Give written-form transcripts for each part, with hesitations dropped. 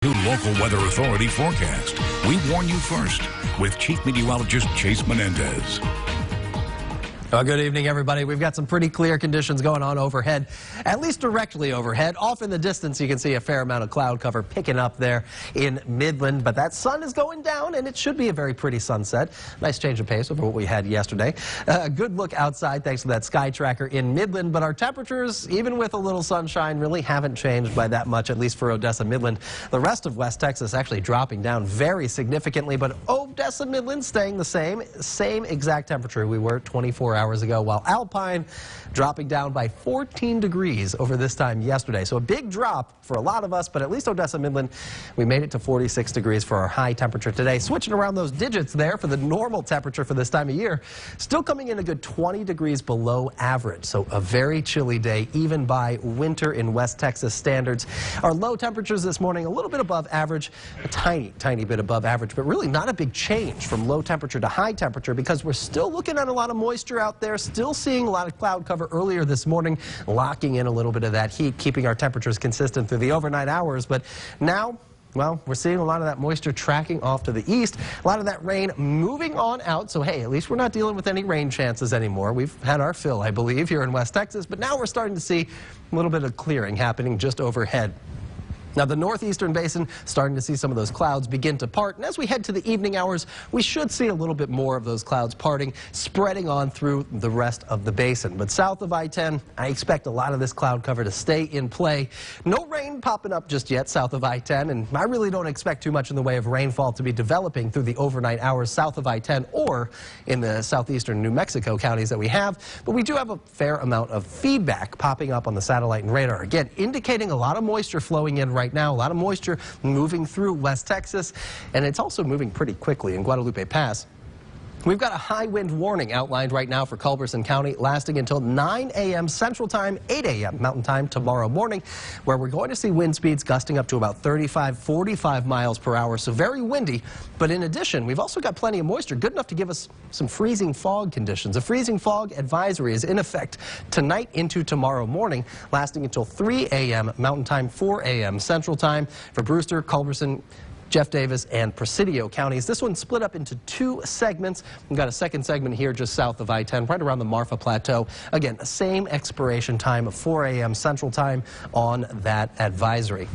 New local weather authority forecast. We warn you first with Chief Meteorologist Chase Menendez. Well, good evening, everybody. We've got some pretty clear conditions going on overhead, at least directly overhead. Off in the distance, you can see a fair amount of cloud cover picking up there in Midland, but that sun is going down, and it should be a very pretty sunset. Nice change of pace over what we had yesterday. Good look outside thanks to that sky tracker in Midland, but our temperatures, even with a little sunshine, really haven't changed by that much, at least for Odessa Midland. The rest of West Texas actually dropping down very significantly, but Odessa Midland staying the same exact temperature we were 24 hours ago, while Alpine dropping down by 14 degrees over this time yesterday. So a big drop for a lot of us, but at least Odessa Midland, we made it to 46 degrees for our high temperature today. Switching around those digits there for the normal temperature for this time of year, still coming in a good 20 degrees below average. So a very chilly day, even by winter in West Texas standards. Our low temperatures this morning, a little bit above average, a tiny bit above average, but really not a big change from low temperature to high temperature because we're still looking at a lot of moisture out there, still seeing a lot of cloud cover earlier this morning, locking in a little bit of that heat, keeping our temperatures consistent through the overnight hours. But now, well, we're seeing a lot of that moisture tracking off to the east, a lot of that rain moving on out. So, hey, at least we're not dealing with any rain chances anymore. We've had our fill, I believe, here in West Texas, but now we're starting to see a little bit of clearing happening just overhead. Now, the northeastern basin starting to see some of those clouds begin to part, and as we head to the evening hours, we should see a little bit more of those clouds parting, spreading on through the rest of the basin. But south of I-10, I expect a lot of this cloud cover to stay in play. No rain popping up just yet south of I-10, and I really don't expect too much in the way of rainfall to be developing through the overnight hours south of I-10 or in the southeastern New Mexico counties that we have. But we do have a fair amount of feedback popping up on the satellite and radar, again, indicating a lot of moisture flowing in right now, a lot of moisture moving through West Texas, and it's also moving pretty quickly in Guadalupe Pass. We've got a high wind warning outlined right now for Culberson County, lasting until 9 a.m. Central Time, 8 a.m. Mountain Time tomorrow morning, where we're going to see wind speeds gusting up to about 35, 45 miles per hour, so very windy. But in addition, we've also got plenty of moisture, good enough to give us some freezing fog conditions. A freezing fog advisory is in effect tonight into tomorrow morning, lasting until 3 a.m. Mountain Time, 4 a.m. Central Time for Brewster, Culberson, Jeff Davis, and Presidio counties. This one's split up into two segments. We've got a second segment here just south of I-10, right around the Marfa Plateau. Again, the same expiration time of 4 a.m. Central Time on that advisory.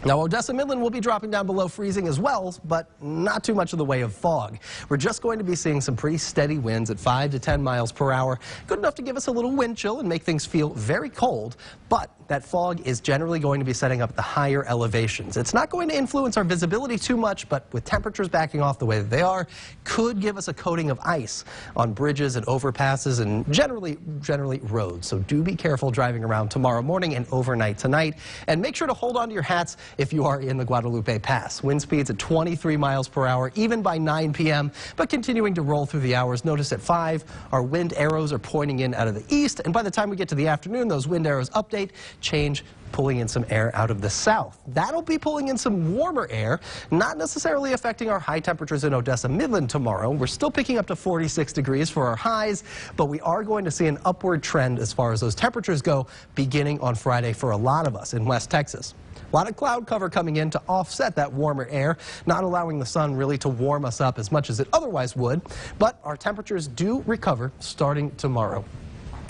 Now, Odessa Midland will be dropping down below freezing as well, but not too much of the way of fog. We're just going to be seeing some pretty steady winds at 5 to 10 miles per hour. Good enough to give us a little wind chill and make things feel very cold, but that fog is generally going to be setting up at the higher elevations. It's not going to influence our visibility too much, but with temperatures backing off the way that they are, could give us a coating of ice on bridges and overpasses and generally roads. So do be careful driving around tomorrow morning and overnight tonight, and make sure to hold on to your hats if you are in the Guadalupe Pass. Wind speeds at 23 miles per hour, even by 9 p.m., but continuing to roll through the hours. Notice at 5, our wind arrows are pointing in out of the east, and by the time we get to the afternoon, those wind arrows update, change, pulling in some air out of the south. That'll be pulling in some warmer air, not necessarily affecting our high temperatures in Odessa Midland tomorrow. We're still picking up to 46 degrees for our highs, but we are going to see an upward trend as far as those temperatures go beginning on Friday for a lot of us in West Texas. A lot of cloud cover coming in to offset that warmer air, not allowing the sun really to warm us up as much as it otherwise would, but our temperatures do recover starting tomorrow.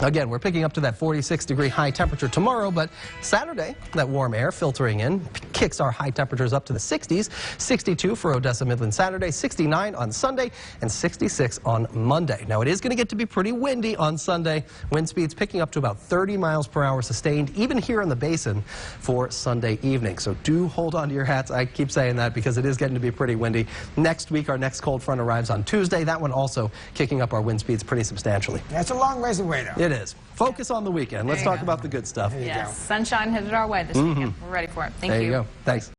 Again, we're picking up to that 46-degree high temperature tomorrow, but Saturday, that warm air filtering in kicks our high temperatures up to the 60s. 62 for Odessa Midland Saturday, 69 on Sunday, and 66 on Monday. Now, it is going to get to be pretty windy on Sunday. Wind speeds picking up to about 30 miles per hour sustained, even here in the basin for Sunday evening. So do hold on to your hats. I keep saying that because it is getting to be pretty windy. Next week, our next cold front arrives on Tuesday. That one also kicking up our wind speeds pretty substantially. That's a long ways away, though. It is. Focus on the weekend. Let's talk about the good stuff. Yes, sunshine headed our way this weekend. We're ready for it. Thank you. There you go. Thanks.